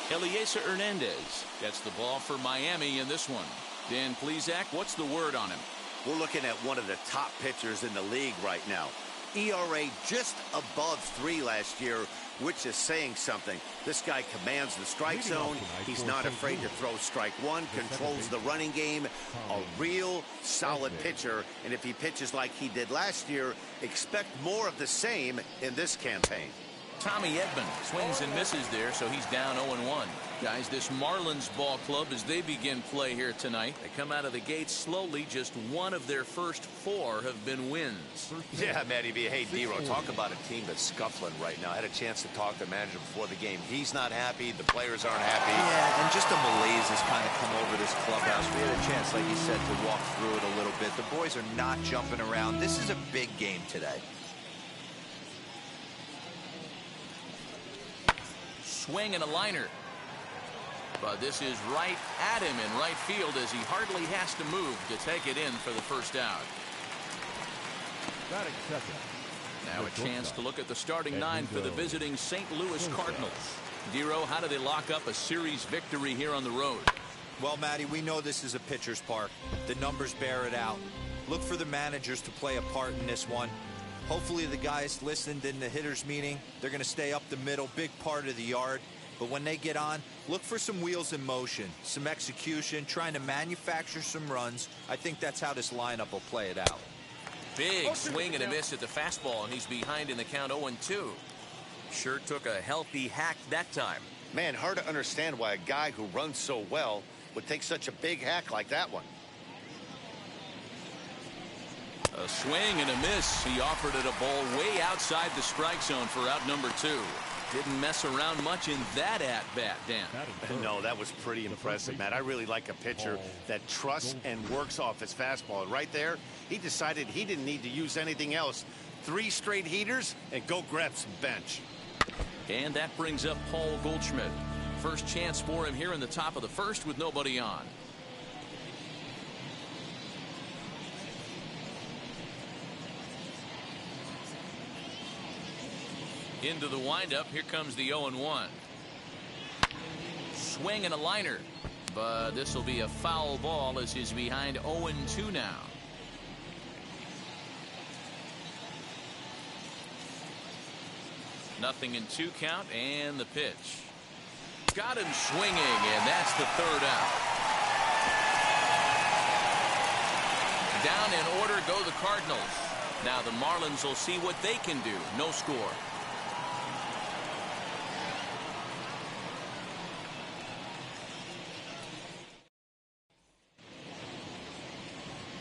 Elieser Hernandez gets the ball for Miami in this one. Dan Plesac, what's the word on him? We're looking at one of the top pitchers in the league right now. ERA just above 3 last year, which is saying something. This guy commands the strike zone. He's not afraid to throw strike one, controls the running game. A real solid pitcher. And if he pitches like he did last year, expect more of the same in this campaign. Tommy Edmond swings and misses there, so he's down 0-1. Guys, this Marlins ball club, as they begin play here tonight, they come out of the gate slowly. Just one of their first 4 have been wins. Yeah, Matty B. Hey, D-Row, talk about a team that's scuffling right now. I had a chance to talk to the manager before the game. He's not happy. The players aren't happy. Yeah, and just a malaise has kind of come over this clubhouse. We had a chance, like you said, to walk through it a little bit. The boys are not jumping around. This is a big game today. Swing and a liner. But this is right at him in right field as he hardly has to move to take it in for the first out. Now a chance to look at the starting 9 for the visiting St. Louis Cardinals. Dero, how do they lock up a series victory here on the road? Well, Matty, we know this is a pitcher's park. The numbers bear it out. Look for the managers to play a part in this one. Hopefully the guys listened in the hitters meeting. They're going to stay up the middle, big part of the yard. But when they get on, look for some wheels in motion, some execution, trying to manufacture some runs. I think that's how this lineup will play it out. Big swing and a miss at the fastball, and he's behind in the count 0-2. Sure took a healthy hack that time. Man, hard to understand why a guy who runs so well would take such a big hack like that one. A swing and a miss. He offered it a ball way outside the strike zone for out number 2. Didn't mess around much in that at-bat, Dan. No, that was pretty impressive, Matt. I really like a pitcher that trusts and works off his fastball. And right there, he decided he didn't need to use anything else. 3 straight heaters and go grab some bench. And that brings up Paul Goldschmidt. First chance for him here in the top of the first with nobody on. Into the windup. Here comes the 0-1. Swing and a liner. But this will be a foul ball as he's behind 0-2 now. Nothing in 2 count, and the pitch. Got him swinging, and that's the 3rd out. Down in order go the Cardinals. Now the Marlins will see what they can do. No score.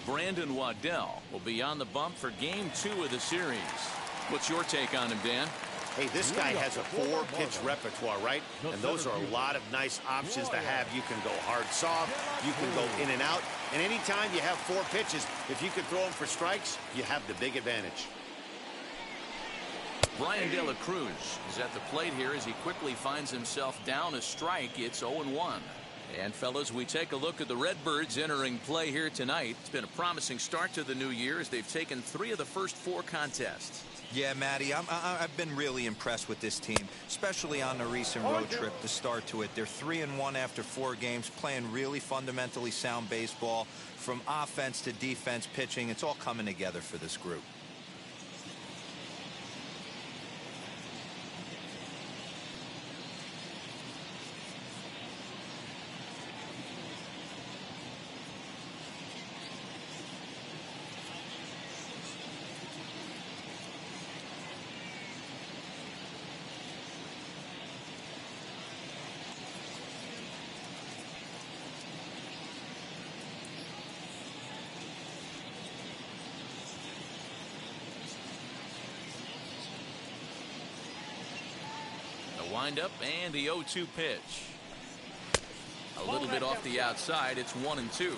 Brandon Waddell will be on the bump for game 2 of the series. What's your take on him, Dan? Hey, this guy has a 4-pitch repertoire, right? And those are a lot of nice options to have. You can go hard, soft. You can go in and out. And anytime you have 4 pitches, if you can throw them for strikes, you have the big advantage. Brian De La Cruz is at the plate here as he quickly finds himself down a strike. It's 0-1. And fellas, we take a look at the Redbirds entering play here tonight. It's been a promising start to the new year as they've taken 3 of the first 4 contests. Yeah, Matty, I've been really impressed with this team, especially on the recent road trip, the start to it. They're 3-1 after 4 games, playing really fundamentally sound baseball. From offense to defense, pitching, it's all coming together for this group. Windup and the 0-2 pitch. A little bit off the outside. It's 1-2.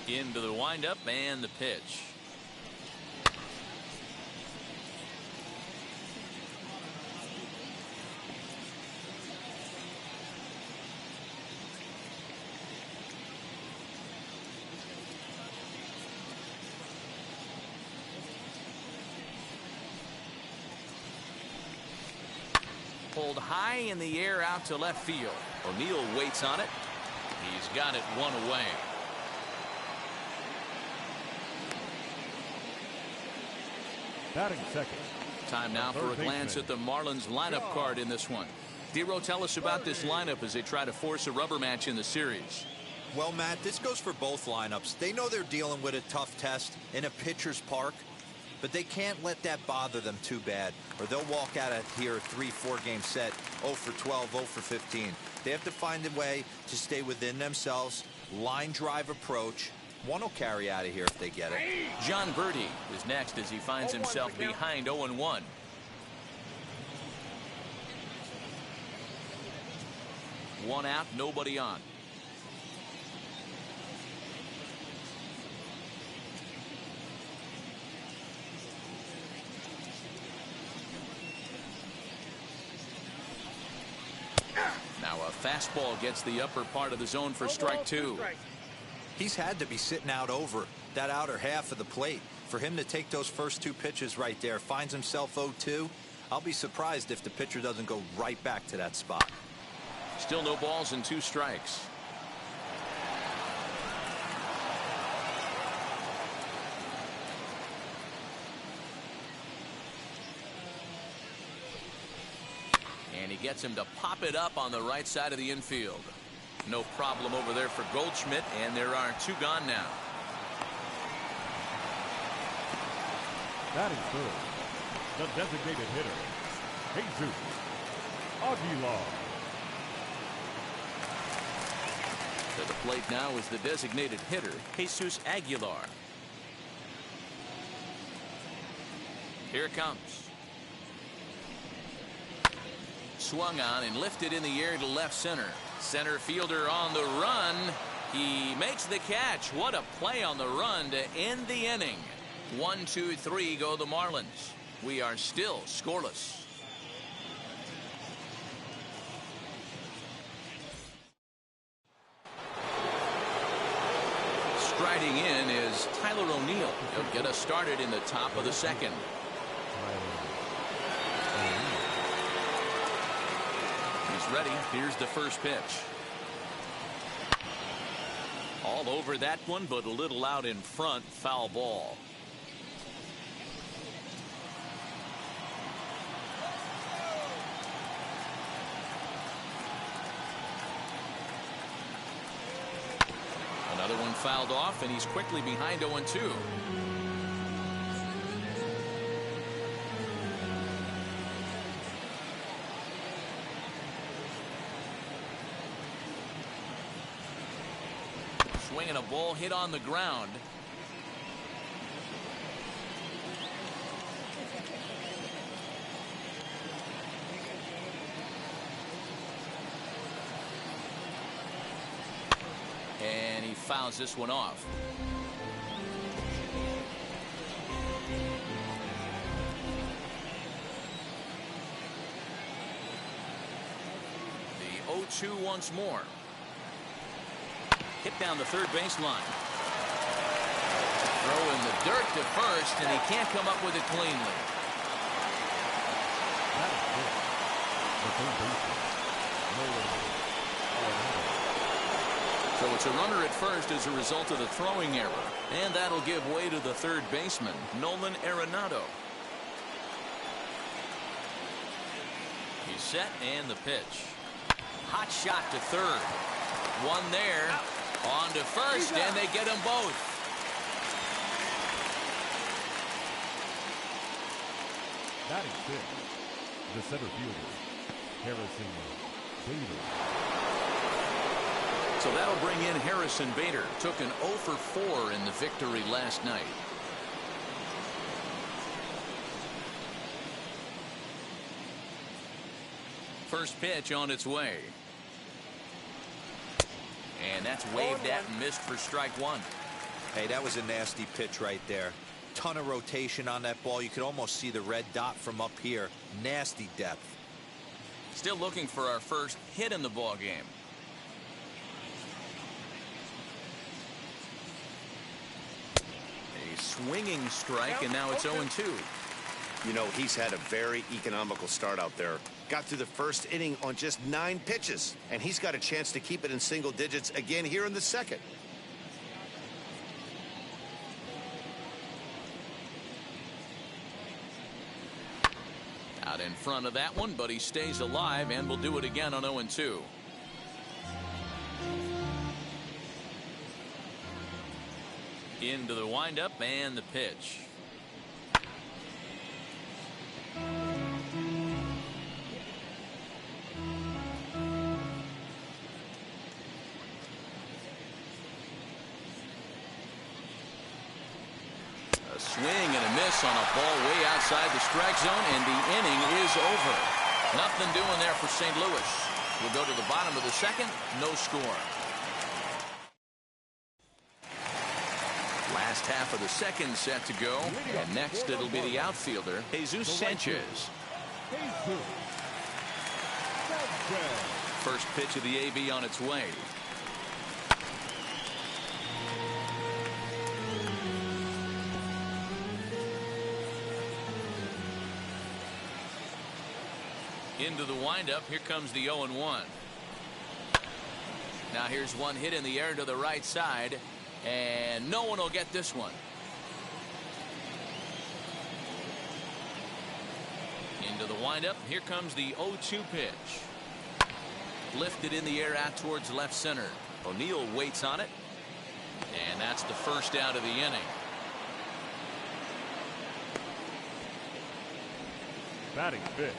Into the windup and the pitch. drilled high in the air out to left field. O'Neill waits on it. He's got it one away. Batting second. Time now for a glance at the Marlins lineup card in this one. Dero, tell us about this lineup as they try to force a rubber match in the series. Well, Matt, this goes for both lineups. They know they're dealing with a tough test in a pitcher's park, but they can't let that bother them too bad, or they'll walk out of here a 3-4 game set, 0 for 12, 0 for 15. They have to find a way to stay within themselves, line drive approach. One will carry out of here if they get it. John Birdie is next as he finds himself behind 0-1. One out, nobody on. Now a fastball gets the upper part of the zone for strike two. He's had to be sitting out over that outer half of the plate. For him to take those first two pitches right there, finds himself 0-2. I'll be surprised if the pitcher doesn't go right back to that spot. Still no balls and 2 strikes. And he gets him to pop it up on the right side of the infield. No problem over there for Goldschmidt, and there are 2 gone now. Batting third, the designated hitter, Jesus Aguilar. To the plate now is the designated hitter, Jesus Aguilar. Here it comes. Swung on and lifted in the air to left center. Center fielder on the run. He makes the catch. What a play on the run to end the inning. 1, 2, 3 go the Marlins. We are still scoreless. Striding in is Tyler O'Neill. He'll get us started in the top of the second. He's ready. Here's the first pitch. All over that one, but a little out in front. Foul ball. Another one fouled off, and he's quickly behind 0-2. Swinging a ball hit on the ground. And he fouls this one off. The 0-2 once more. Hit down the third baseline. Throw in the dirt to first, and he can't come up with it cleanly. So it's a runner at first as a result of the throwing error, and that'll give way to the third baseman, Nolan Aronado. He's set, and the pitch. Hot shot to third. One there. On to first, and they get them both. Batting fifth, the center fielder, Harrison Bader. So that'll bring in Harrison Bader. Took an 0 for 4 in the victory last night. First pitch on its way. And that's waved at and missed for strike one. Hey, that was a nasty pitch right there. Ton of rotation on that ball. You could almost see the red dot from up here. Nasty depth. Still looking for our first hit in the ball game. A swinging strike, and now it's 0-2. You know, he's had a very economical start out there. got through the first inning on just 9 pitches, and he's got a chance to keep it in single digits again here in the second. Out in front of that one, but he stays alive and will do it again on 0-2. Into the windup and the pitch. A swing and a miss on a ball way outside the strike zone, and the inning is over. Nothing doing there for St. Louis. We'll go to the bottom of the second. No score. Last half of the second set to go, and next it'll be the outfielder, Jesus Sanchez. First pitch of the AB on its way. Into the windup. Here comes the 0-1. Now here's one hit in the air to the right side, and no one will get this one. Into the windup. Here comes the 0-2 pitch. Lifted in the air out towards left center. O'Neill waits on it, and that's the first out of the inning. Batting fifth,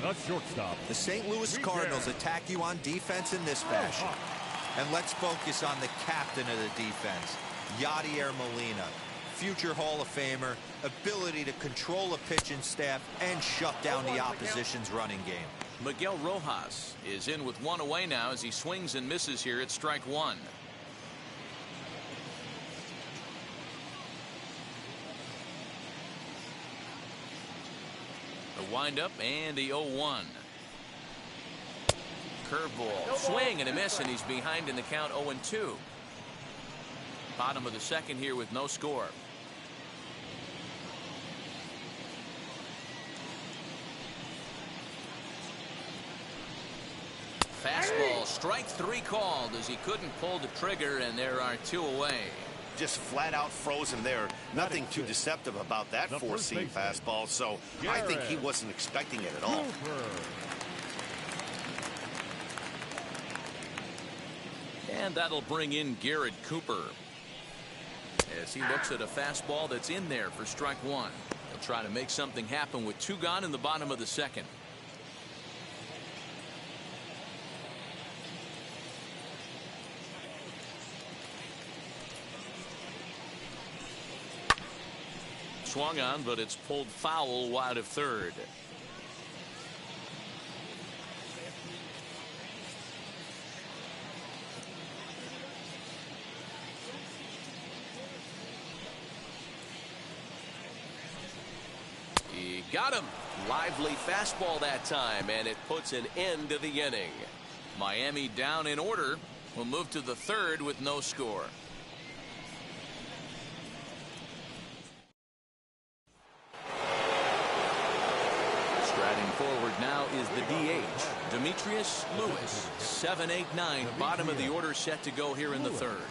the shortstop. The St. Louis Cardinals attack you on defense in this fashion. And let's focus on the captain of the defense, Yadier Molina. Future Hall of Famer, ability to control a pitching staff and shut down the opposition's running game. Miguel Rojas is in with one away now as he swings and misses here at strike one. The windup and the 0-1. Curveball, swing and a miss, and he's behind in the count 0-2. Bottom of the second here with no score. Fastball, strike three called as he couldn't pull the trigger, and there are 2 away. Just flat out frozen there. Nothing too deceptive about that four-seam fastball, so I think he wasn't expecting it at all. And that'll bring in Garrett Cooper as he looks at a fastball that's in there for strike one. He'll try to make something happen with 2 gone in the bottom of the second. Swung on, but it's pulled foul wide of third. He got him. Lively fastball that time, and it puts an end to the inning. Miami down in order. We'll move to the third with no score. Striding forward now is the DH, Demetrius Lewis. 7, 8, 9, bottom of the order set to go here in the third.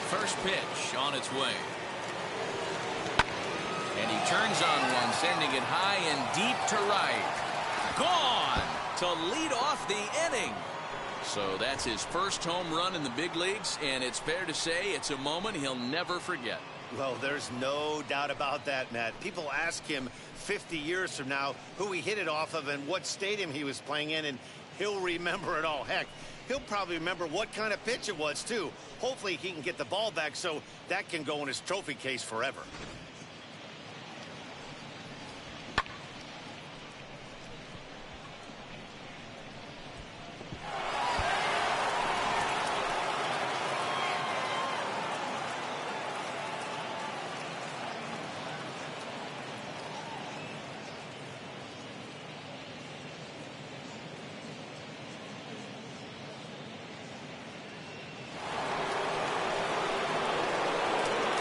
First pitch on its way. And he turns on one, sending it high and deep to right. Gone to lead off the inning. So that's his first home run in the big leagues, and it's fair to say it's a moment he'll never forget. Well, there's no doubt about that, Matt. People ask him 50 years from now who he hit it off of and what stadium he was playing in, and he'll remember it all. Heck, he'll probably remember what kind of pitch it was, too. Hopefully he can get the ball back so that can go in his trophy case forever.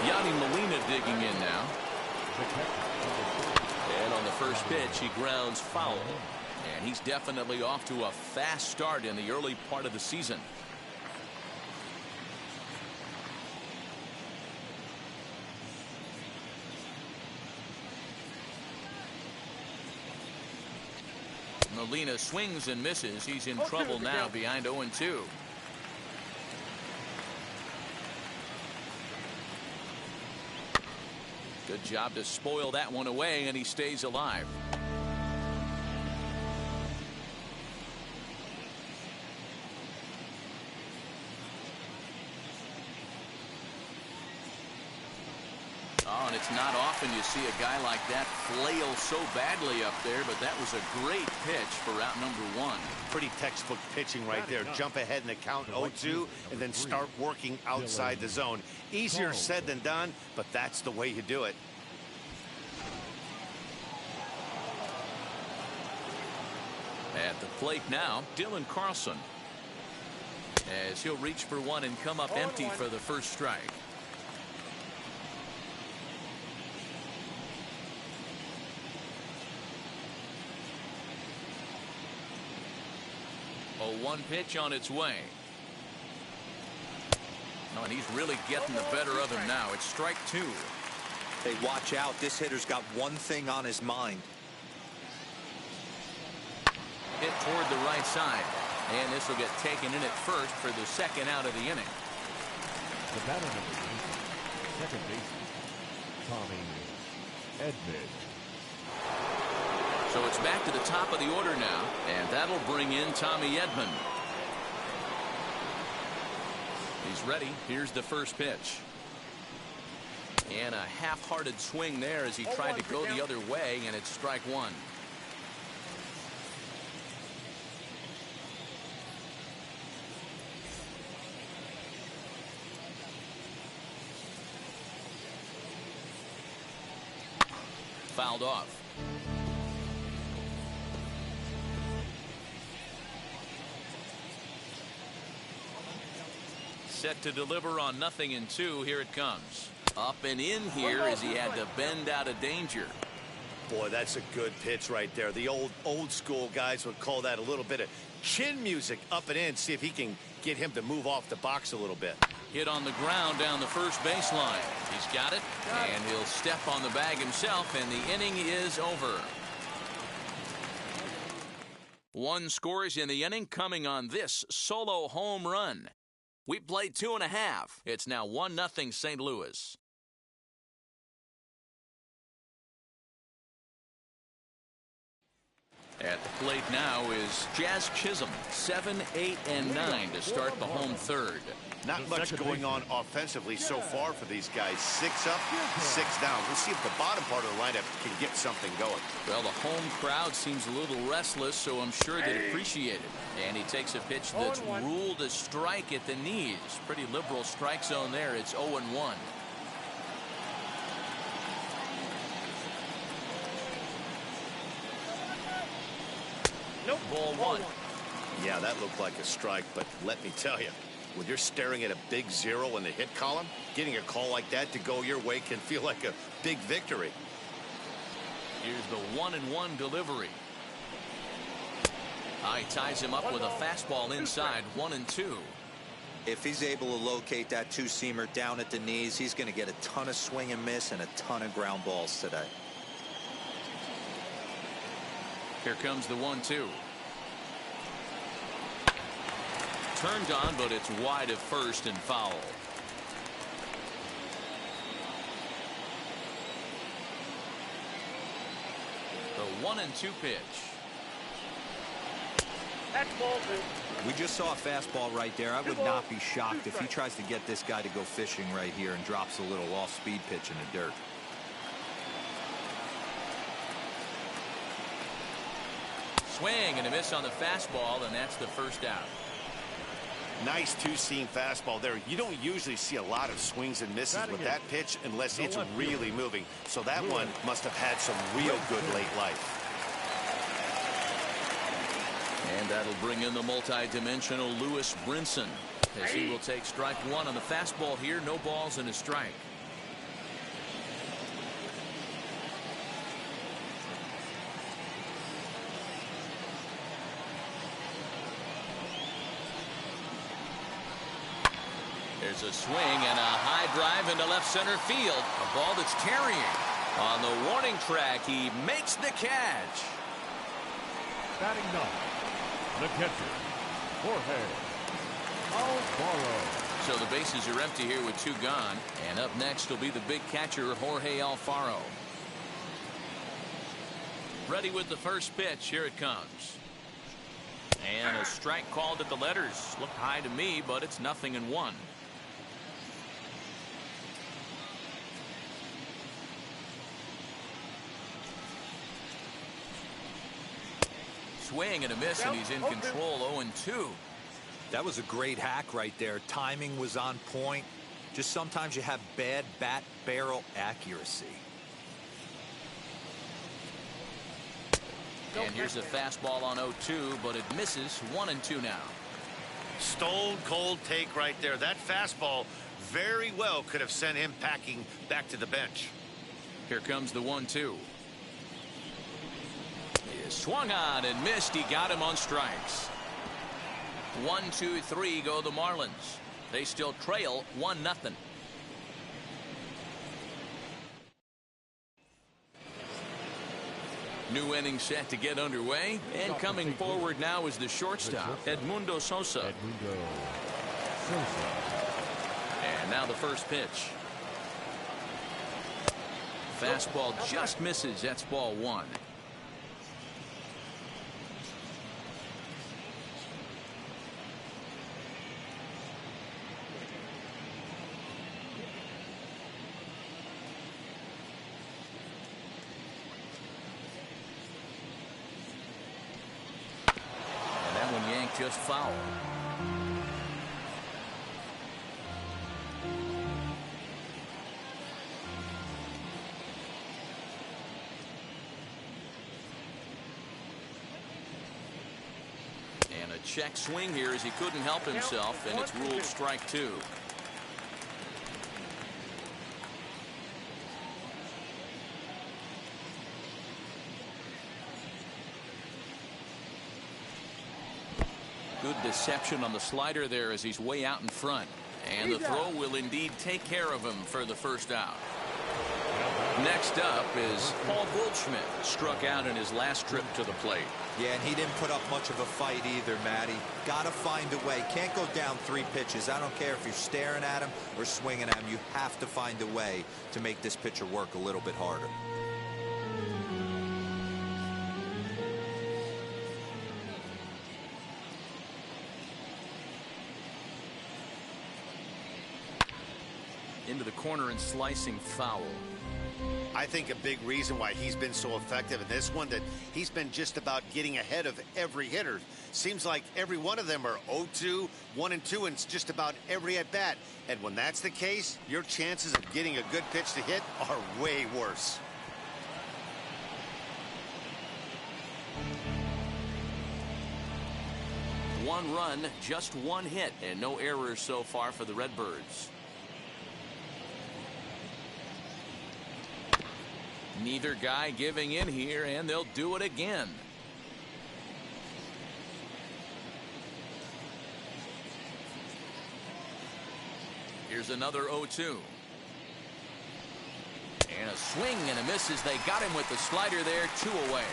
Yadier Molina digging in now. And on the first pitch, he grounds foul. And he's definitely off to a fast start in the early part of the season. Molina swings and misses. He's in trouble now, behind 0-2. Good job to spoil that one away, and he stays alive. Oh, and it's not often you see a guy like that flail so badly up there, but that was a great pitch for out number 1. Pretty textbook pitching right there. Jump ahead in the count 0-2 and then start working outside the zone. Easier said than done, but that's the way you do it. At the plate now, Dylan Carlson, as he'll reach for one and come up empty for the first strike. A 1 pitch on its way. Oh, and he's really getting the better of him now. It's strike 2. Hey, watch out. This hitter's got one thing on his mind. Hit toward the right side. And this will get taken in at first for the second out of the inning. The batter number 8, second baseman, Tommy Edmond. So it's back to the top of the order now, and that'll bring in Tommy Edmond. He's ready. Here's the first pitch. And a half-hearted swing there as he tried to go the other way, and it's strike 1. Fouled off. Set to deliver on 0-2. Here it comes. Up and in here as he had to bend out of danger. Boy, that's a good pitch right there. The old school guys would call that a little bit of chin music up and in. See if he can get him to move off the box a little bit. Hit on the ground down the first baseline. He's got it, and he'll step on the bag himself, and the inning is over. 1 scores in the inning coming on this solo home run. We played 2.5. It's now 1-0 St. Louis. At the plate now is Jazz Chisholm, 7, 8, and 9 to start the home third. Not much going on offensively so far for these guys. 6 up, 6 down. We'll see if the bottom part of the lineup can get something going. Well, the home crowd seems a little restless, so I'm sure they'd appreciate it. And he takes a pitch that's ruled a strike at the knees. Pretty liberal strike zone there. It's 0-1. Nope. Ball 1. Yeah, that looked like a strike, but let me tell you, when you're staring at a big 0 in the hit column, getting a call like that to go your way can feel like a big victory. Here's the 1-1 delivery. He ties him up with a fastball inside. 1-2. If he's able to locate that 2-seamer down at the knees, he's going to get a ton of swing and miss and a ton of ground balls today. Here comes the 1-2. Turned on, but it's wide of first and foul. The 1-2 pitch. That's ball 2. We just saw a fastball right there. I would not be shocked if he tries to get this guy to go fishing right here and drops a little off-speed pitch in the dirt. Swing and a miss on the fastball, and that's the first out. Nice 2-seam fastball there. You don't usually see a lot of swings and misses with that pitch unless it's really moving. So that one must have had some real good late life. And that'll bring in the multi-dimensional Lewis Brinson, as he will take strike 1 on the fastball here. No balls and a strike. There's a swing and a high drive into left center field. A ball that's tarrying. On the warning track, he makes the catch. Batting ninth, the catcher, Jorge Alfaro. So the bases are empty here with 2 gone. And up next will be the big catcher, Jorge Alfaro. Ready with the first pitch. Here it comes. And a strike called at the letters. Looked high to me, but it's 0-1. Swing and a miss, and he's in control. 0-2. That was a great hack right there. Timing was on point. Just sometimes you have bad bat barrel accuracy. And here's a fastball on 0-2, but it misses. 1-2 now. Stone cold take right there. That fastball very well could have sent him packing back to the bench. Here comes the 1-2. He swung on and missed. He got him on strikes. 1-2-3 go the Marlins. They still trail 1-0. New inning set to get underway, and coming forward now is the shortstop, Edmundo Sosa. And now the first pitch. Fastball just misses. That's ball 1. Just foul. And a check swing here as he couldn't help himself, and it's ruled strike 2. Good deception on the slider there as he's way out in front. And the throw will indeed take care of him for the first out. Next up is Paul Goldschmidt. Struck out in his last trip to the plate. Yeah, and he didn't put up much of a fight either, Matty. Got to find a way. Can't go down 3 pitches. I don't care if you're staring at him or swinging at him. You have to find a way to make this pitcher work a little bit harder. Into the corner and slicing foul. I think a big reason why he's been so effective in this one, that he's been just about getting ahead of every hitter. Seems like every one of them are 0-2, 1-2, and it's just about every at bat. And when that's the case, your chances of getting a good pitch to hit are way worse. One run, just 1 hit, and no errors so far for the Redbirds. Neither guy giving in here, and they'll do it again. Here's another 0-2. And a swing and a miss as they got him with the slider there. 2 away.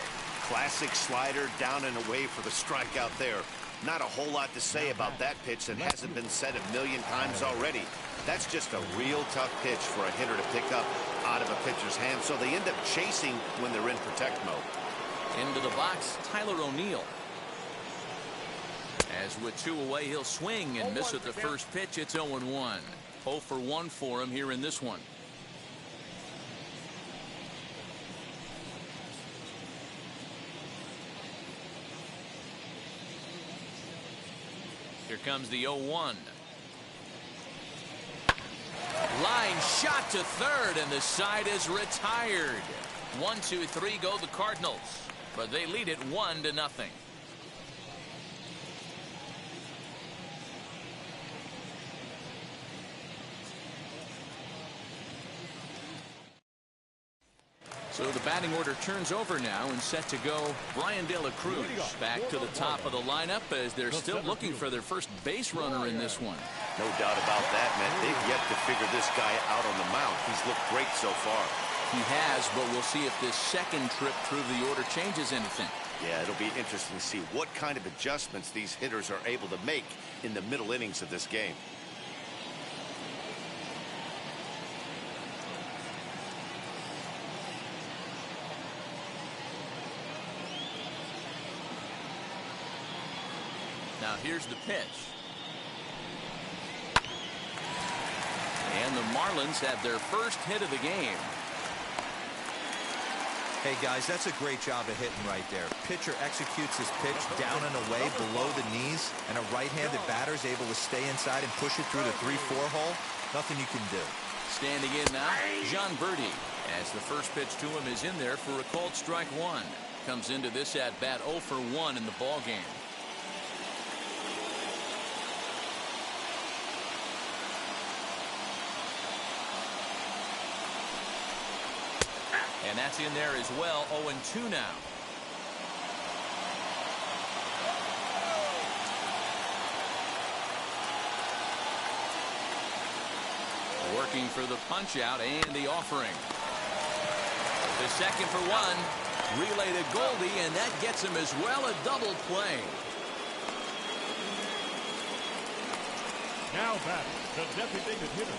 Classic slider, down and away for the strikeout there. Not a whole lot to say about that pitch that hasn't been said a million times already. That's just a real tough pitch for a hitter to pick up out of a pitcher's hand, so they end up chasing when they're in protect mode. Into the box, Tyler O'Neill. As with 2 away, he'll swing and miss at the first pitch. It's 0-1. 0 for 1 for him here in this one. Here comes the 0-1. Line shot to third, and the side is retired. 1-2-3 go the Cardinals, but they lead it 1-0. So the batting order turns over now, and set to go Brian De La Cruz back to the top of the lineup as they're still looking for their first base runner in this one. No doubt about that, man. They've yet to figure this guy out on the mound. He's looked great so far. He has, but we'll see if this second trip through the order changes anything. Yeah, it'll be interesting to see what kind of adjustments these hitters are able to make in the middle innings of this game. Now here's the pitch. And the Marlins have their first hit of the game. Hey, guys, that's a great job of hitting right there. Pitcher executes his pitch down and away below the knees, and a right-handed batter is able to stay inside and push it through the 3-4 hole. Nothing you can do. Standing in now, John Birdie, as the first pitch to him is in there for a called strike one. Comes into this at-bat 0 for 1 in the ballgame. And that's in there as well. 0-2 now. Working for the punch out and the offering. The second for one. Relay to Goldie, and that gets him as well, a double play. Now batting, the designated hitter.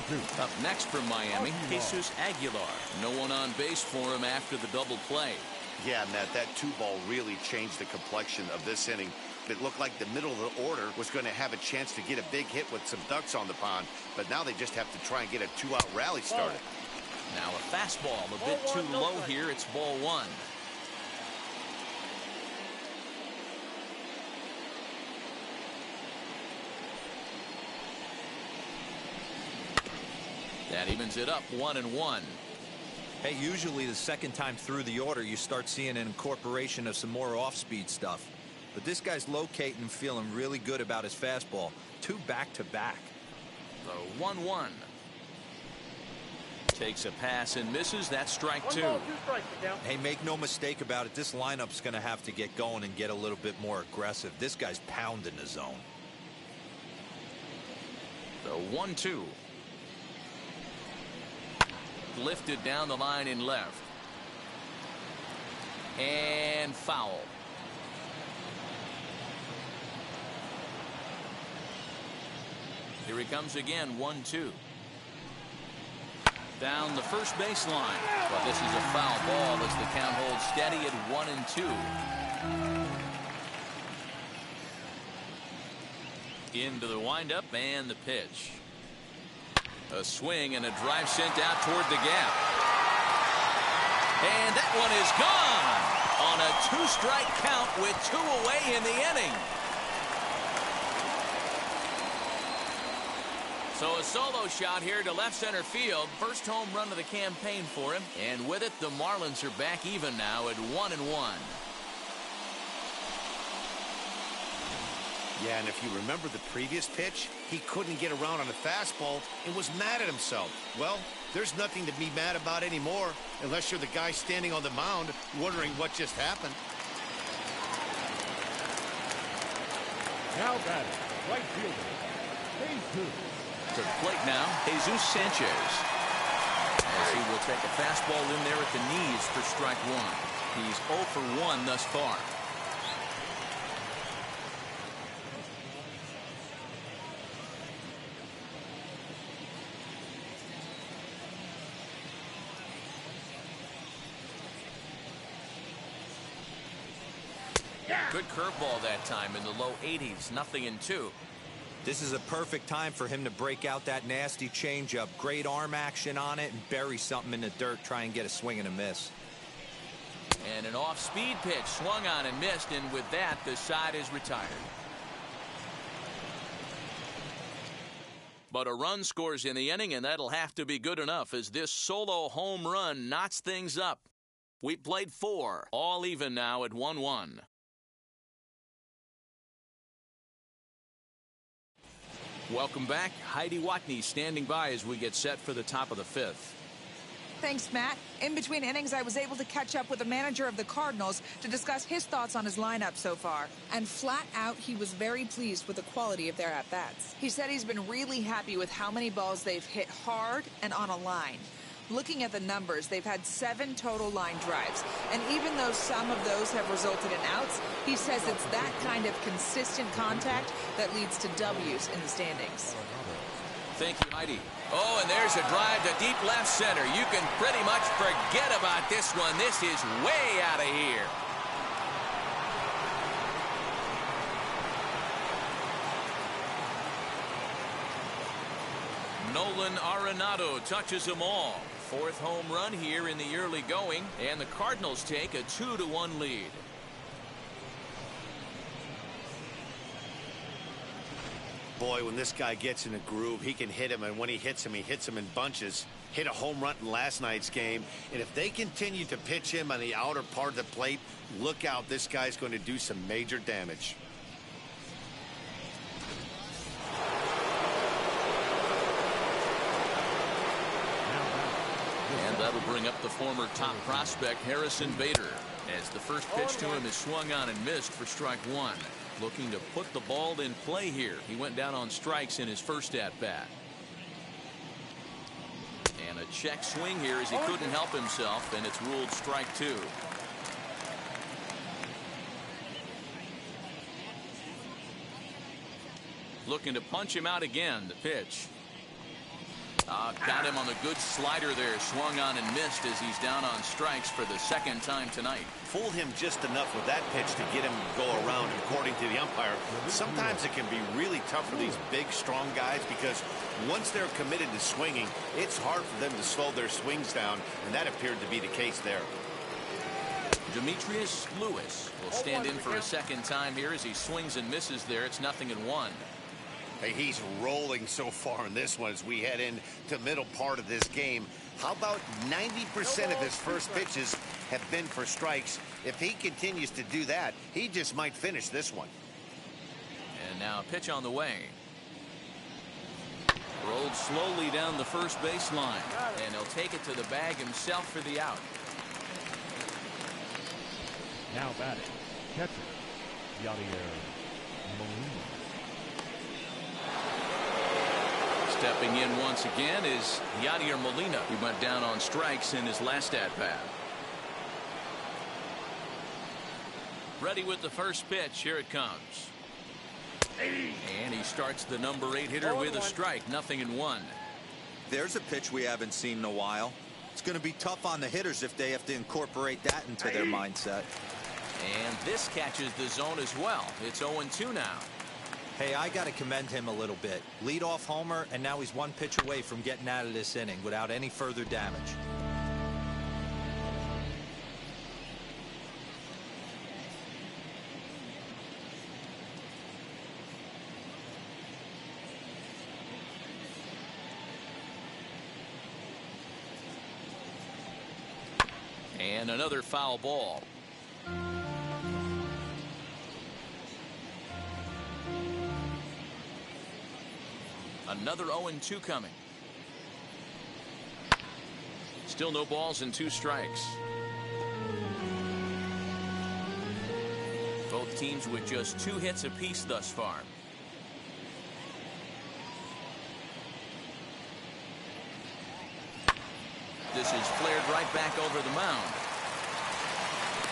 Jesus. Up next from Miami, Jesus Aguilar. No one on base for him after the double play. Yeah, Matt, that 2-ball really changed the complexion of this inning. It looked like the middle of the order was going to have a chance to get a big hit with some ducks on the pond, but now they just have to try and get a 2-out rally started. Now a fastball a bit too low here. It's ball one. That evens it up 1-1. Hey, usually the second time through the order you start seeing an incorporation of some more off-speed stuff. But this guy's locating and feeling really good about his fastball. 2 back-to-back. The 1-1. Takes a pass and misses. That's strike 2. Hey, make no mistake about it. This lineup's going to have to get going and get a little bit more aggressive. This guy's pounding the zone. The 1-2. Lifted down the line in left. And foul. Here he comes again. 1-2. Down the first baseline. But this is a foul ball as the count holds steady at 1-2. Into the windup and the pitch. A swing and a drive sent out toward the gap. And that one is gone on a 2-strike count with 2 away in the inning. So a solo shot here to left center field. First home run of the campaign for him. And with it, the Marlins are back even now at 1-1. Yeah, and if you remember the previous pitch, he couldn't get around on a fastball and was mad at himself. Well, there's nothing to be mad about anymore unless you're the guy standing on the mound wondering what just happened. Now batting, right fielder, Jesus. To the plate now, Jesus Sanchez. As he will take a fastball in there at the knees for strike 1. He's 0 for 1 thus far. Good curveball that time in the low 80s. 0-2. This is a perfect time for him to break out that nasty changeup. Great arm action on it and bury something in the dirt. Try and get a swing and a miss. And an off-speed pitch swung on and missed, and with that, the side is retired. But a run scores in the inning, and that'll have to be good enough as this solo home run knots things up. We played 4, all even now at 1-1. Welcome back. Heidi Watney standing by as we get set for the top of the 5th. Thanks, Matt. In between innings, I was able to catch up with the manager of the Cardinals to discuss his thoughts on his lineup so far. And flat out, he was very pleased with the quality of their at-bats. He said he's been really happy with how many balls they've hit hard and on a line. Looking at the numbers, they've had 7 total line drives. And even though some of those have resulted in outs, he says it's that kind of consistent contact that leads to W's in the standings. Thank you, Heidi. Oh, and there's a drive to deep left center. You can pretty much forget about this one. This is way out of here. Nolan Aronado touches them all. 4th home run here in the early going, and the Cardinals take a 2-1 lead. Boy, when this guy gets in a groove, he can hit him, and when he hits him in bunches. Hit a home run in last night's game, and if they continue to pitch him on the outer part of the plate, look out, this guy's going to do some major damage. And that'll bring up the former top prospect Harrison Bader, as the first pitch to him is swung on and missed for strike 1. Looking to put the ball in play here. He went down on strikes in his first at-bat. And a check swing here as he couldn't help himself, and it's ruled strike 2. Looking to punch him out again. The pitch. Got him on the good slider there. Swung on and missed as he's down on strikes for the 2nd time tonight. Fooled him just enough with that pitch to get him to go around, according to the umpire. Sometimes it can be really tough for these big, strong guys because once they're committed to swinging, it's hard for them to slow their swings down, and that appeared to be the case there. Demetrius Lewis will stand in for a 2nd time here as he swings and misses there. It's 0-1. Hey, he's rolling so far in this one as we head into the middle part of this game. How about 90% of his first pitches have been for strikes? If he continues to do that, he just might finish this one. And now a pitch on the way. Rolled slowly down the first baseline, and he'll take it to the bag himself for the out. Now batting, catcher, Yadier Molina. Stepping in once again is Yadier Molina. He went down on strikes in his last at-bat. Ready with the first pitch. Here it comes. And he starts the number 8 hitter with a strike. 0-1. There's a pitch we haven't seen in a while. It's going to be tough on the hitters if they have to incorporate that into their mindset. And this catches the zone as well. It's 0-2 now. Hey, I got to commend him a little bit. Leadoff homer, and now he's 1 pitch away from getting out of this inning without any further damage. And another foul ball. Another 0-2 coming. Still no balls and 2 strikes. Both teams with just 2 hits apiece thus far. This is flared right back over the mound.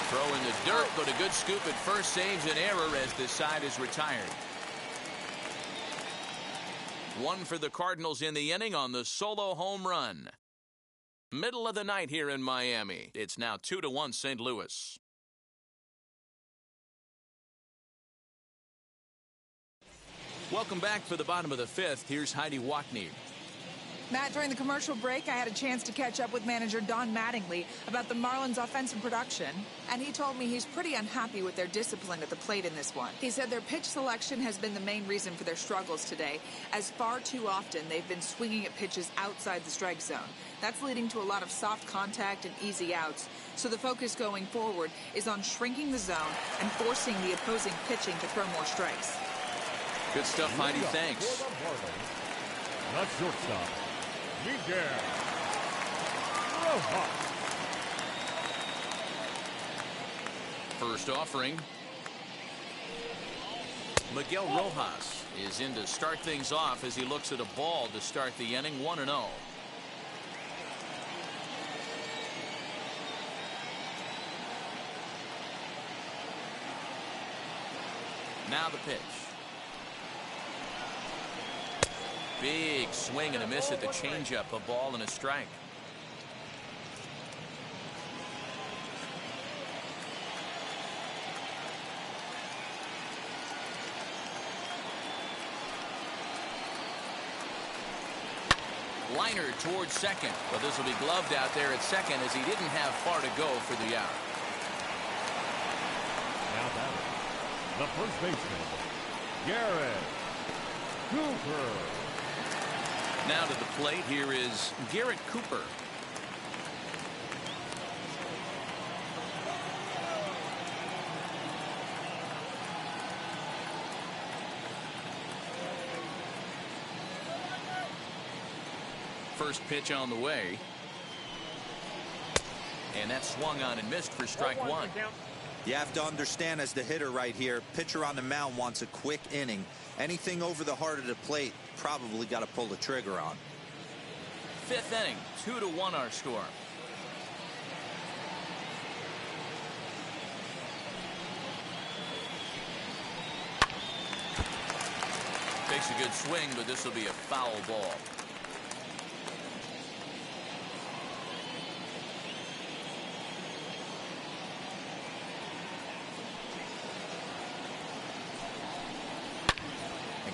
Throw in the dirt, but a good scoop at first saves an error as this side is retired. 1 for the Cardinals in the inning on the solo home run. Middle of the night here in Miami. It's now 2-1 St. Louis. Welcome back for the bottom of the 5th. Here's Heidi Watney. Matt, during the commercial break, I had a chance to catch up with manager Don Mattingly about the Marlins' offensive production, and he told me he's pretty unhappy with their discipline at the plate in this one. He said their pitch selection has been the main reason for their struggles today, as far too often they've been swinging at pitches outside the strike zone. That's leading to a lot of soft contact and easy outs, so the focus going forward is on shrinking the zone and forcing the opposing pitching to throw more strikes. Good stuff, Heidi. Thanks. Not shortstop, Miguel Rojas. First offering. Miguel Rojas is in to start things off as he looks at a ball to start the inning. 1-0. Now the pitch. Big swing and a miss at the changeup. A ball and a strike. Liner towards second, but this will be gloved out there at second as he didn't have far to go for the out. Now batting, the first baseman, Garrett Cooper. Now to the plate, here is Garrett Cooper. First pitch on the way. And that swung on and missed for strike one. You have to understand, as the hitter right here, pitcher on the mound wants a quick inning. Anything over the heart of the plate, probably got to pull the trigger on. Fifth inning, 2-1 our score. Takes a good swing, but this will be a foul ball.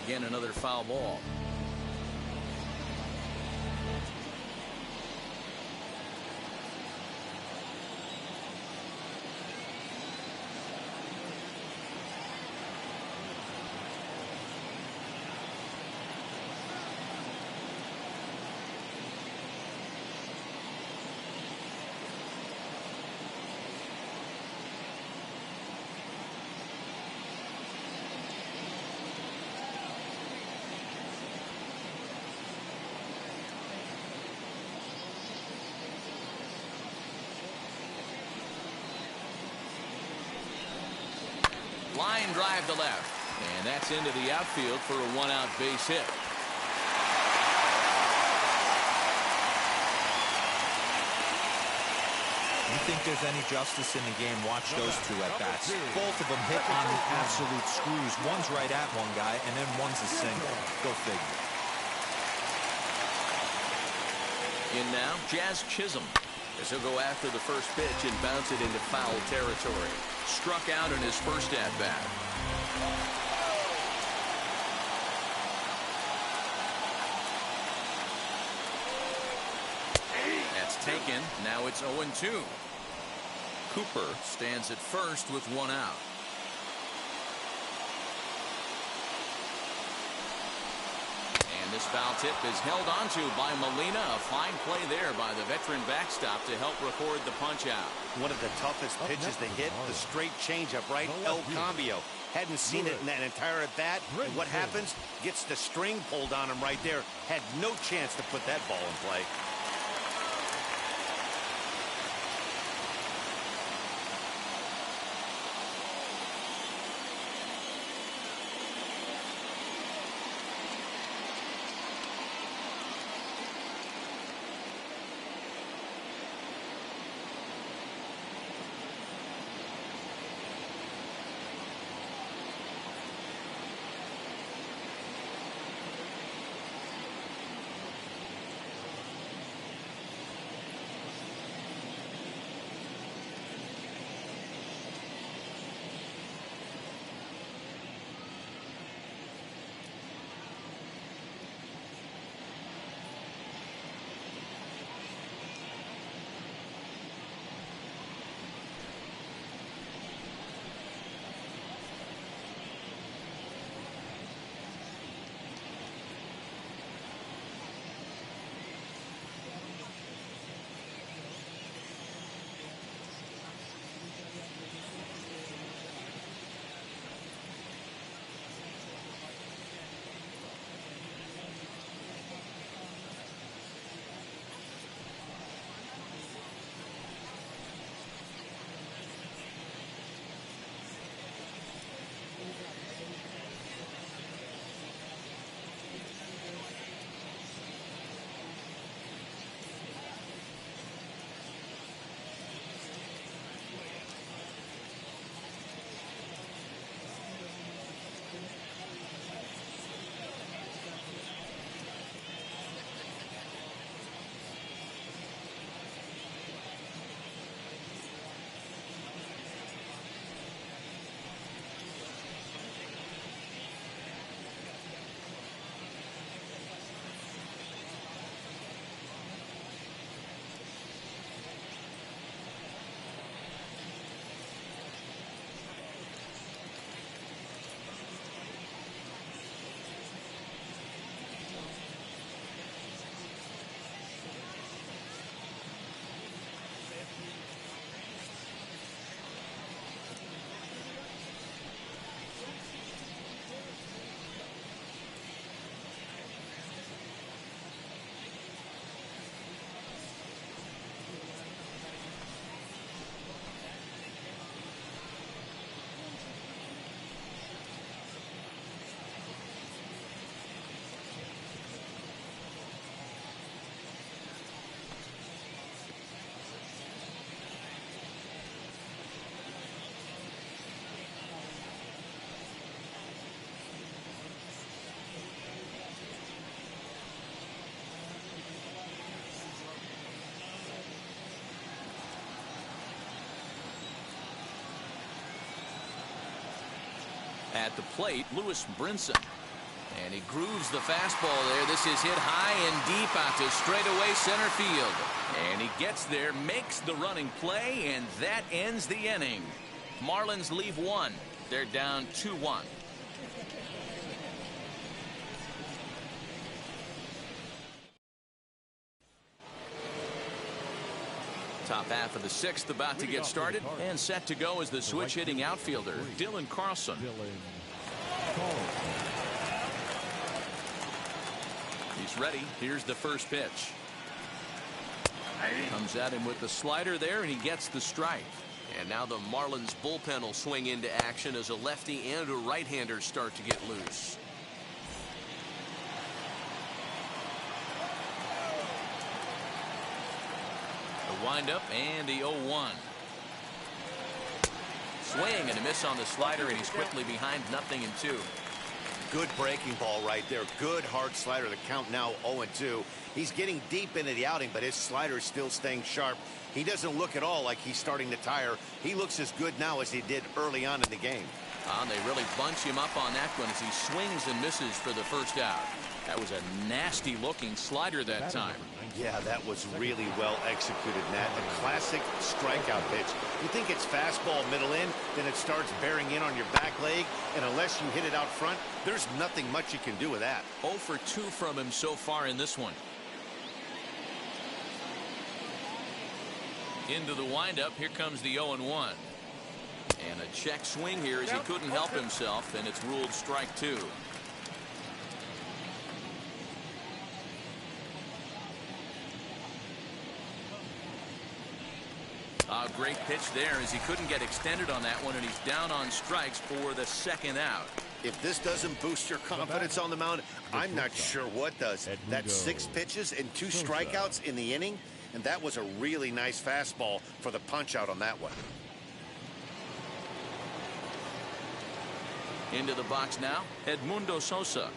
Again, another foul ball. Line drive to left, and that's into the outfield for a one-out base hit. You think there's any justice in the game? Watch those two at bats. Both of them hit on the absolute screws. One's right at one guy, and then one's a single. Go figure. In now, Jazz Chisholm, as he'll go after the first pitch and bounce it into foul territory. Struck out in his first at-bat. That's taken. Now it's 0-2. Cooper stands at first with one out. And this foul tip is held onto by Molina. A fine play there by the veteran backstop to help record the punch out. One of the toughest pitches to hit, the straight changeup, right? El Cambio. Hadn't seen it in that entire at bat. And what happens? Gets the string pulled on him right there. Had no chance to put that ball in play. At the plate, Lewis Brinson. And he grooves the fastball there. This is hit high and deep out to straightaway center field. And he gets there, makes the running play, and that ends the inning. Marlins leave one. They're down 2-1. Top half of the sixth about to get started, and set to go is the switch hitting outfielder, Dylan Carlson. He's ready. Here's the first pitch. Comes at him with the slider there, and he gets the strike. And now the Marlins bullpen will swing into action as a lefty and a right-hander start to get loose. The windup and the 0-1. Swing and a miss on the slider, and he's quickly behind 0-2. Good breaking ball right there. Good hard slider. The count now 0-2. He's getting deep into the outing, but his slider is still staying sharp. He doesn't look at all like he's starting to tire. He looks as good now as he did early on in the game. They really bunch him up on that one as he swings and misses for the first out. That was a nasty looking slider that time. Yeah, that was really well executed, Nat. A classic strikeout pitch. You think it's fastball middle in, then it starts bearing in on your back leg, and unless you hit it out front, there's nothing much you can do with that. 0 for 2 from him so far in this one. Into the windup. Here comes the 0-1. And a check swing here as he couldn't help himself, and it's ruled strike 2. A great pitch there as he couldn't get extended on that one, and he's down on strikes for the second out. If this doesn't boost your confidence on the mound, I'm not sure what does. That's 6 pitches and 2 strikeouts in the inning, and that was a really nice fastball for the punch out on that one. Into the box now, Edmundo Sosa.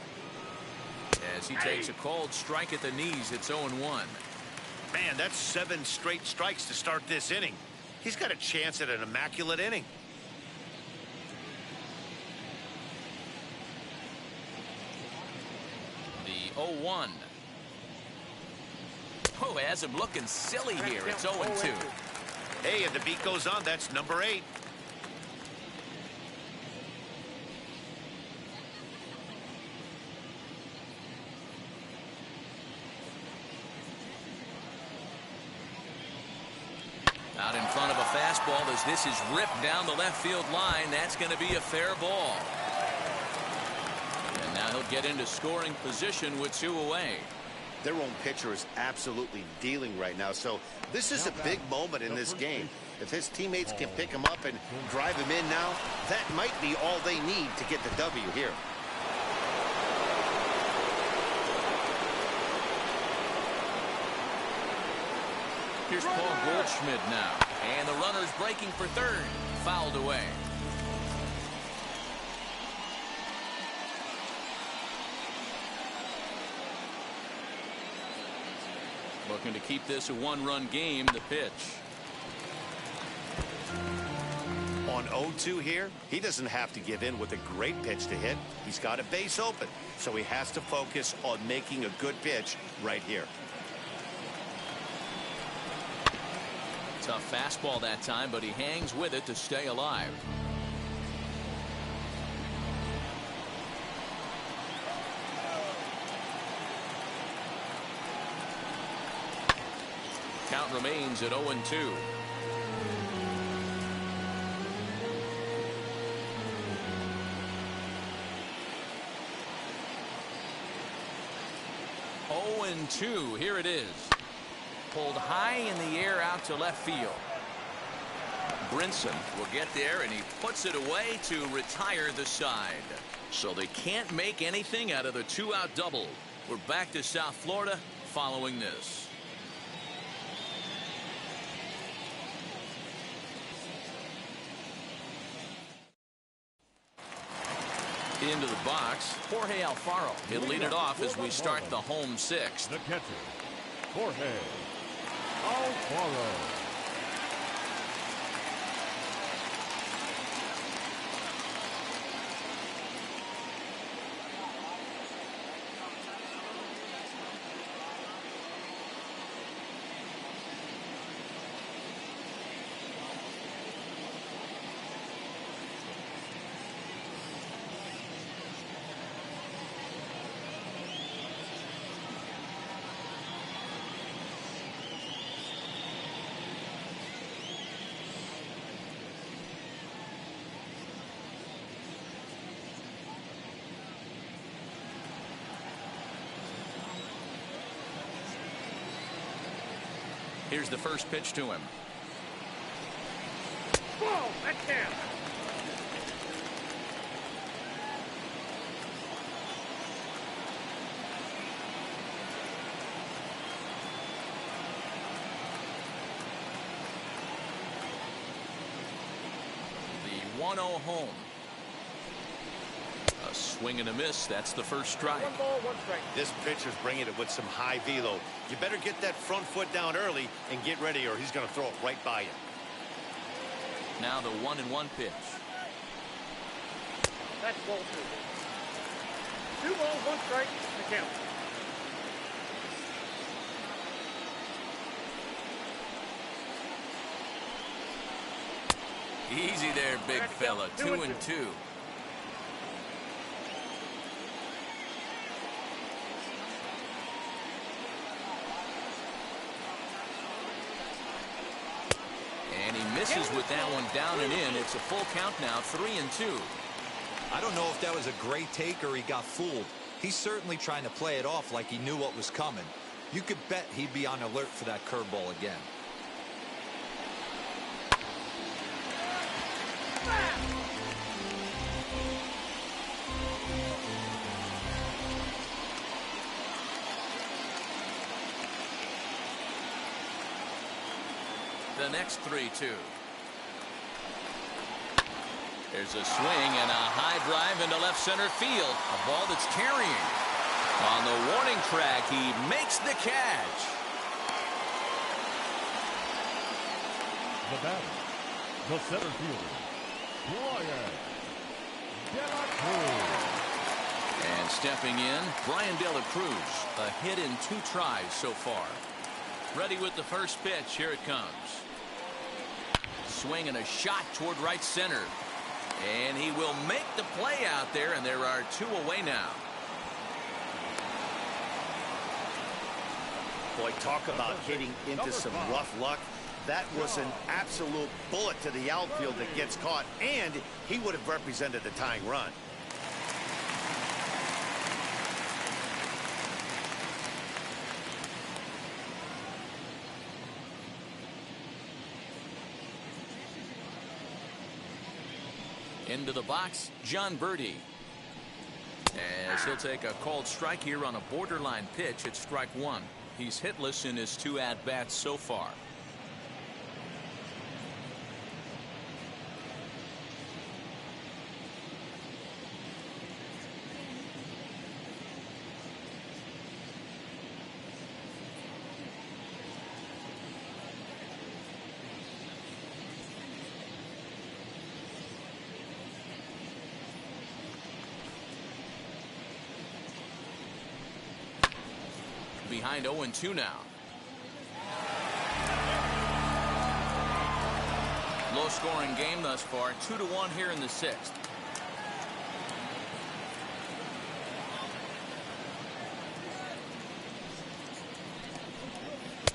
As he takes a cold strike at the knees, it's 0-1. Man, that's 7 straight strikes to start this inning. He's got a chance at an immaculate inning. The 0-1. Oh, has him looking silly here. It's 0-2. Hey, and the beat goes on. That's number 8. Out in front of a fastball as this is ripped down the left field line. That's going to be a fair ball. And now he'll get into scoring position with 2 away. Their own pitcher is absolutely dealing right now, so this is a big moment in this game. If his teammates can pick him up and drive him in now, that might be all they need to get the W here. Here's Paul Goldschmidt now, and the runner's breaking for third. Fouled away. Looking to keep this a 1-run game. The pitch. On 0-2 here, he doesn't have to give in with a great pitch to hit. He's got a base open, so he has to focus on making a good pitch right here. Tough fastball that time, but he hangs with it to stay alive. Count remains at 0-2. Here it is. Pulled high in the air out to left field. Brinson will get there, and he puts it away to retire the side. So they can't make anything out of the 2-out double. We're back to South Florida following this. Into the box, Jorge Alfaro. He'll lead it off as we start the home 6th. The catcher, Jorge Alfaro. Here's the first pitch to him. Ball, that's down. The 1-0 home. A swing and a miss. That's the first strike. 1 ball, 1 strike. This pitcher's bringing it with some high velo. You better get that front foot down early and get ready, or he's going to throw it right by you. Now the 1-1 pitch. That's ball 2. 2 balls, 1 strike. The count. Easy there, big fella. 2-2. And he misses with that one down and in. It's a full count now, 3-2. I don't know if that was a great take or he got fooled. He's certainly trying to play it off like he knew what was coming. You could bet he'd be on alert for that curveball again. The next 3-2. There's a swing and a high drive into left center field. A ball that's carrying. On the warning track, he makes the catch. The batter, the center fielder, Brian De La Cruz. And stepping in, Brian De La Cruz. A hit in 2 tries so far. Ready with the first pitch. Here it comes. Swing and a shot toward right center. And he will make the play out there, and there are 2 away now. Boy, talk about hitting into some rough luck. That was an absolute bullet to the outfield that gets caught, and he would have represented the tying run. Into the box, John Birdie. As he'll take a called strike here on a borderline pitch at strike 1. He's hitless in his 2 at-bats so far. Behind 0-2 now. Low scoring game thus far. 2-1 here in the 6th.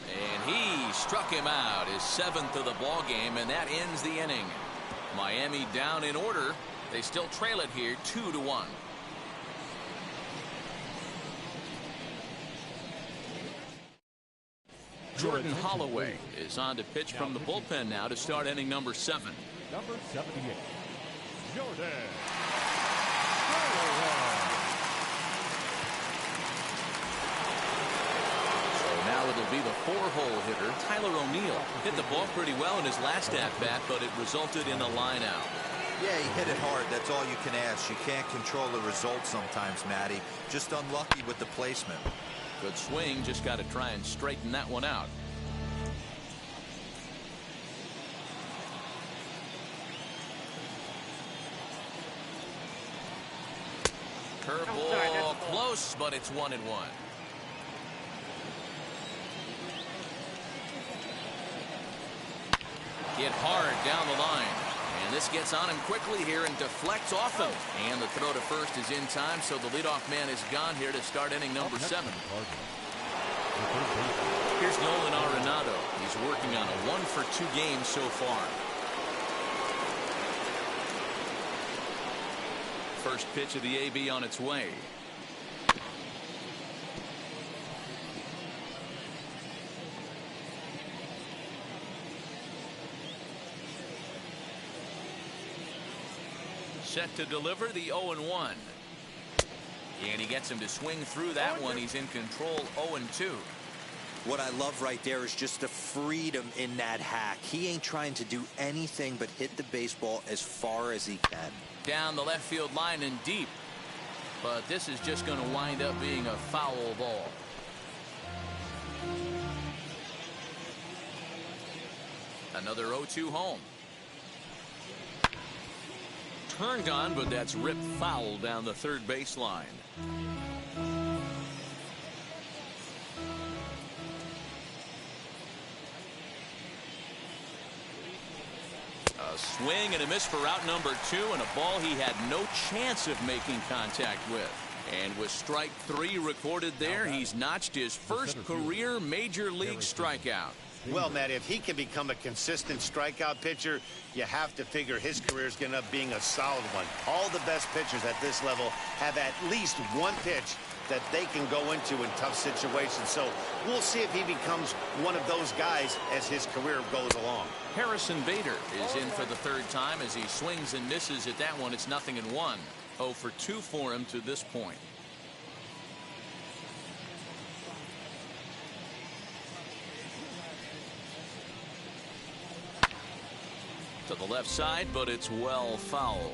And he struck him out, his 7th of the ball game, and that ends the inning. Miami down in order. They still trail it here 2-1. Jordan Holloway is on to pitch from the bullpen now to start inning number 7. Number 78, Jordan. So now it'll be the 4-hole hitter, Tyler O'Neill. Hit the ball pretty well in his last at-bat, but it resulted in a line out. Yeah, he hit it hard. That's all you can ask. You can't control the result sometimes, Matty. Just unlucky with the placement. Good swing, just got to try and straighten that one out. Curveball close, but it's 1-1. Hit hard down the line. And this gets on him quickly here and deflects off him. And the throw to first is in time, so the leadoff man is gone here to start inning number 7. Here's Nolan Aronado. He's working on a 1-for-2 game so far. First pitch of the AB on its way. Set to deliver the 0-1. And he gets him to swing through that one. He's in control 0-2. What I love right there is just the freedom in that hack. He ain't trying to do anything but hit the baseball as far as he can. Down the left field line and deep. But this is just going to wind up being a foul ball. Another 0-2 home. Turned on, but that's ripped foul down the third baseline. A swing and a miss for out number 2, and a ball he had no chance of making contact with. And with strike 3 recorded there, he's notched his first career major league strikeout. Well, Matt, if he can become a consistent strikeout pitcher, you have to figure his career is going to be a solid one. All the best pitchers at this level have at least one pitch that they can go into in tough situations. So we'll see if he becomes one of those guys as his career goes along. Harrison Bader is in for the third time as he swings and misses at that one. It's 0-1. 0 for 2 for him to this point. To the left side, but it's well fouled.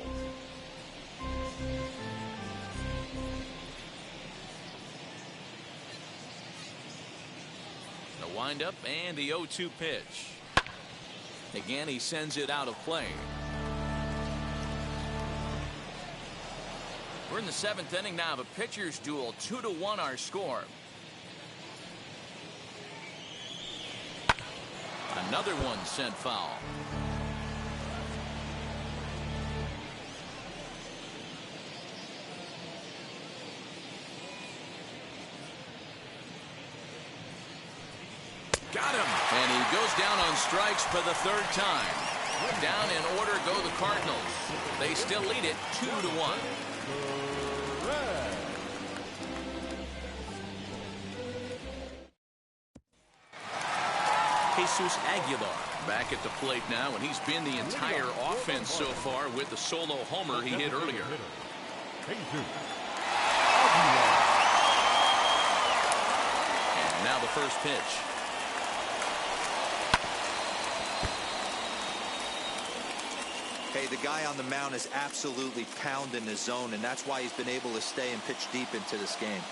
The windup and the 0-2 pitch. Again, he sends it out of play. We're in the 7th inning now of a pitcher's duel. 2-1 our score. Another one sent foul. Got him. And he goes down on strikes for the 3rd time. Down in order go the Cardinals. They still lead it 2-1. Jesus Aguilar back at the plate now, and he's been the entire offense so far with the solo homer he hit earlier. And now the first pitch. Hey, the guy on the mound is absolutely pounding the zone, and that's why he's been able to stay and pitch deep into this game.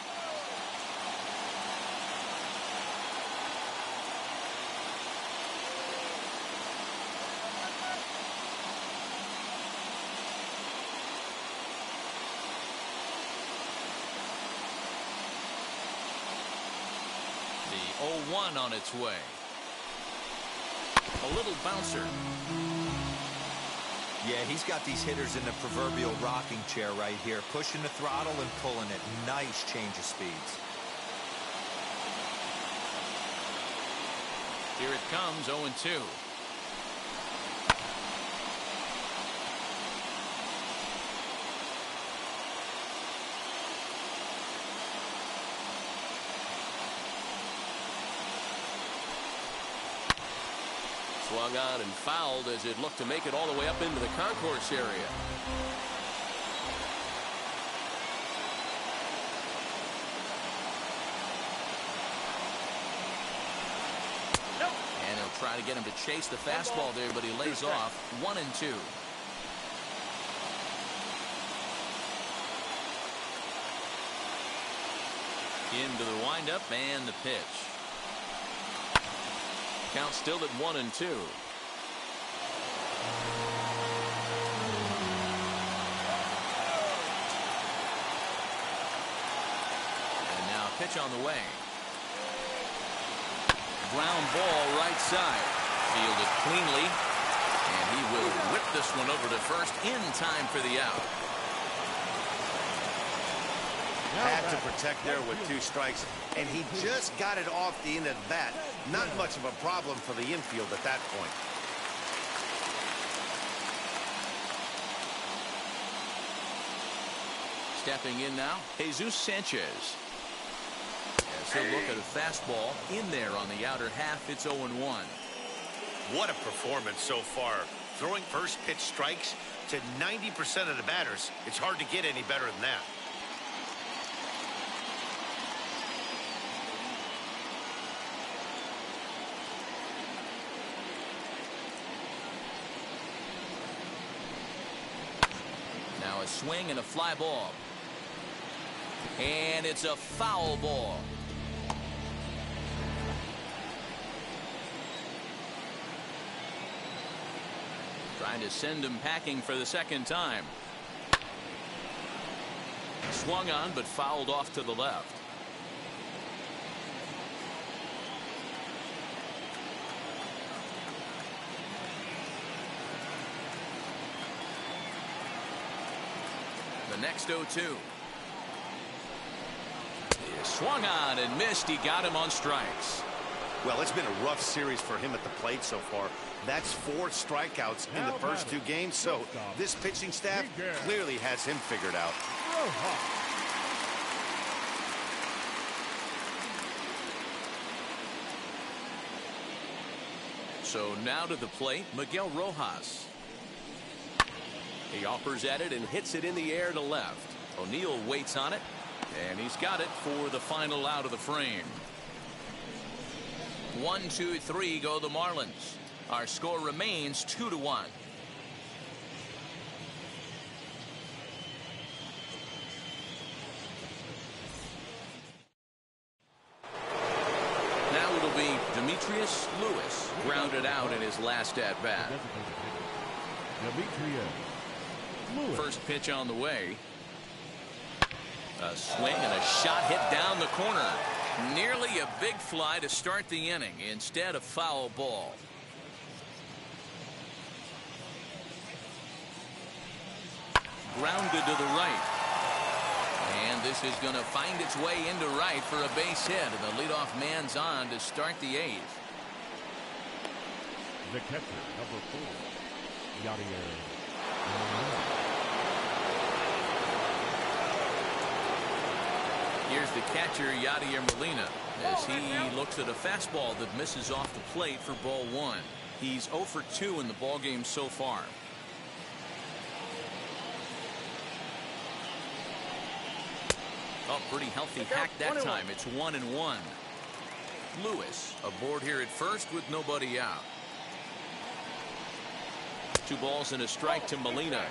The 0-1 on its way. A little bouncer. Yeah, he's got these hitters in the proverbial rocking chair right here, pushing the throttle and pulling it. Nice change of speeds. Here it comes, 0-2. Swung on and fouled as it looked to make it all the way up into the concourse area. Nope. And he'll try to get him to chase the fastball there, but he lays off 1-2. Into the windup and the pitch. Count still at 1-2. And now a pitch on the way. Ground ball right side. Fielded cleanly. And he will whip this one over to first in time for the out. Had to protect there with 2 strikes, and he just got it off the end of the bat. Not much of a problem for the infield at that point. Stepping in now, Jesus Sanchez. As he'll look at a fastball in there on the outer half, it's 0-1. What a performance so far Throwing first pitch strikes to 90% of the batters. It's hard to get any better than that. Now a swing and a fly ball. And it's a foul ball. Trying to send him packing for the second time. Swung on but fouled off to the left. The next 0-2. Swung on and missed. He got him on strikes. Well, it's been a rough series for him at the plate so far. That's 4 strikeouts in the first 2 games, so this pitching staff clearly has him figured out. So now to the plate, Miguel Rojas. He offers at it and hits it in the air to left. O'Neill waits on it, and he's got it for the final out of the frame. 1-2-3 go the Marlins. Our score remains 2-1. Now it'll be Demetrius Lewis, grounded out in his last at bat. First pitch on the way. A swing and a shot hit down the corner. Nearly a big fly to start the inning. Instead, a foul ball. Grounded to the right. And this is going to find its way into right for a base hit. And the leadoff man's on to start the 8th. The catcher, number 4, Yadier Molina. Here's the catcher, Yadier Molina, as he looks at a fastball that misses off the plate for ball 1. He's 0 for 2 in the ballgame so far. Oh, pretty healthy hack that time. It's 1-1. Lewis aboard here at first with nobody out. 2 balls and a strike to Molina.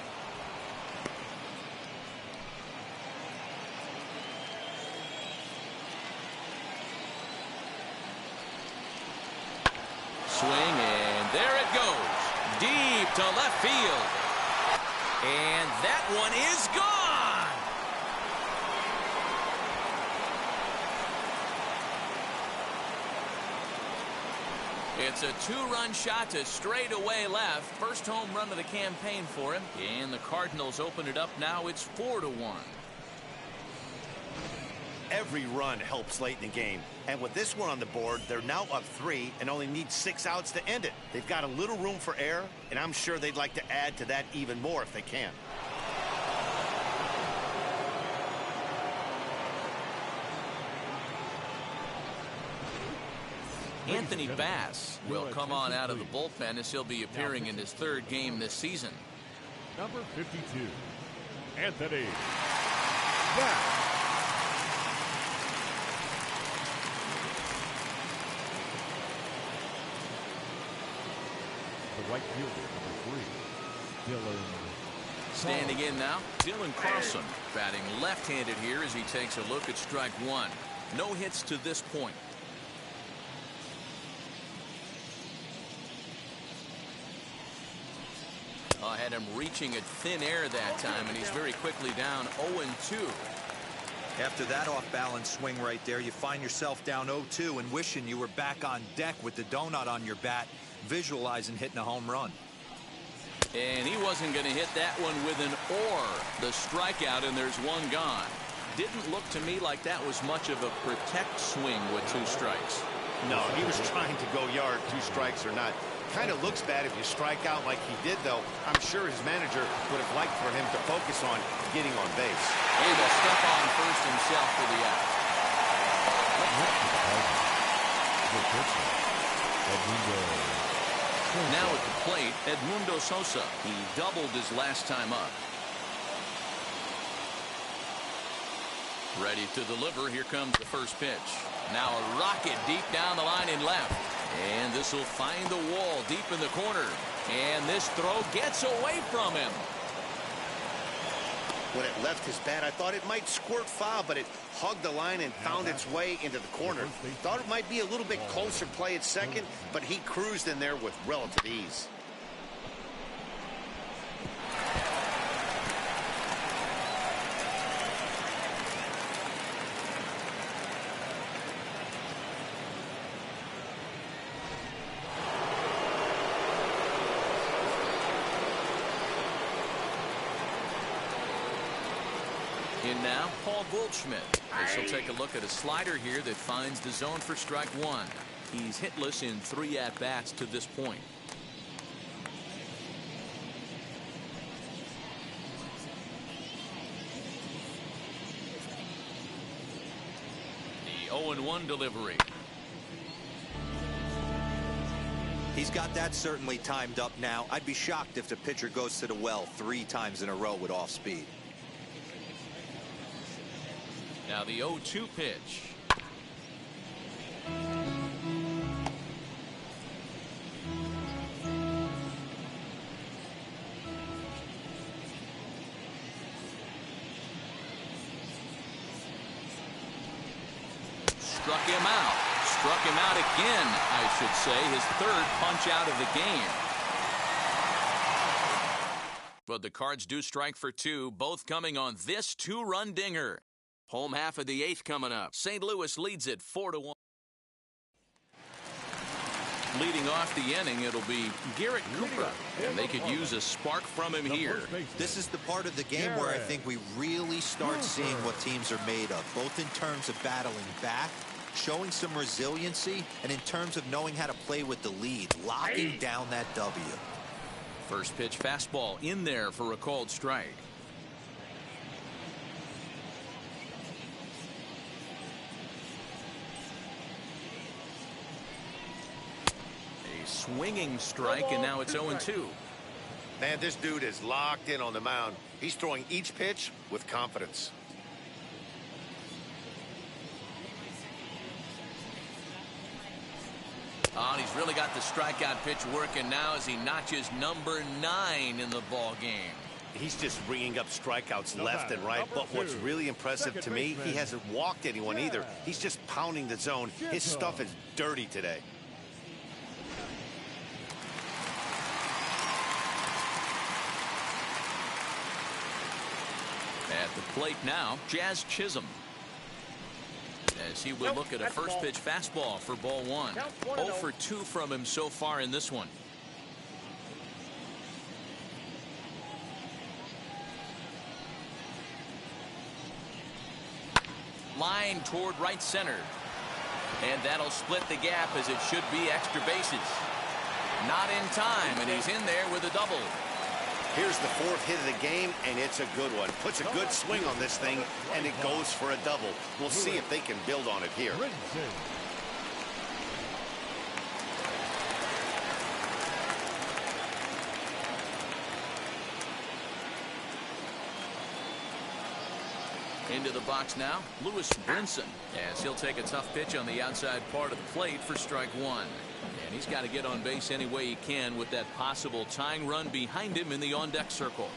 Swing, and there it goes. Deep to left field. And that one is gone. It's a 2-run shot to straightaway left. First home run of the campaign for him. And the Cardinals open it up now. It's 4-1. Every run helps late in the game. And with this one on the board, they're now up 3 and only need 6 outs to end it. They've got a little room for error, and I'm sure they'd like to add to that even more if they can. Anthony Bass will come on out of the bullpen as he'll be appearing in his 3rd game this season. Number 52, Anthony Bass. The right fielder, number 3, Dylan. Standing in now, Dylan Carlson, batting left-handed here as he takes a look at strike 1. No hits to this point. I had him reaching at thin air that time, and he's very quickly down 0-2. After that off-balance swing right there, you find yourself down 0-2 and wishing you were back on deck with the donut on your bat, visualizing hitting a home run. And he wasn't going to hit that one with an or. The strikeout, and there's one gone. Didn't look to me like that was much of a protect swing with 2 strikes. No, he was trying to go yard, 2 strikes or not. Kind of looks bad if you strike out like he did, though. I'm sure his manager would have liked for him to focus on getting on base. And a step on first himself for the out. Now at the plate, Edmundo Sosa. He doubled his last time up. Ready to deliver. Here comes the first pitch. Now a rocket deep down the line in left. And this will find the wall deep in the corner. And this throw gets away from him. When it left his bat, I thought it might squirt foul, but it hugged the line and found its way into the corner. Thought it might be a little bit closer play at second, but he cruised in there with relative ease. In now, Paul Goldschmidt. This will take a look at a slider here that finds the zone for strike one. He's hitless in 3 at-bats to this point. The 0-1 delivery. He's got that certainly timed up now. I'd be shocked if the pitcher goes to the well 3 times in a row with off speed. Now the 0-2 pitch. Struck him out. Struck him out again, I should say. His 3rd punch out of the game. But the Cards do strike for 2, both coming on this 2-run dinger. Home half of the 8th coming up. St. Louis leads it 4-1. Leading off the inning, it'll be Garrett Cooper, and they could use a spark from him here. This is the part of the game where I think we really start seeing what teams are made of, both in terms of battling back, showing some resiliency, and in terms of knowing how to play with the lead, locking down that W. First pitch fastball in there for a called strike. Swinging strike, and now it's 0-2. Man, this dude is locked in on the mound. He's throwing each pitch with confidence. Oh, he's really got the strikeout pitch working now as he notches number 9 in the ball game. He's just ringing up strikeouts left and right, but what's really impressive to me, he hasn't walked anyone either. He's just pounding the zone. His stuff is dirty today. At the plate now, Jazz Chisholm. As he will look at a first pitch fastball for ball 1. 0 for 2 from him so far in this one. Line toward right center. And that'll split the gap as it should be extra bases. Not in time, and he's in there with a double. Here's the 4th hit of the game, and it's a good one. Puts a good swing on this thing, and it goes for a double. We'll see if they can build on it here. Into the box now, Lewis Brinson, as he'll take a tough pitch on the outside part of the plate for strike 1. And he's got to get on base any way he can with that possible tying run behind him in the on-deck circle.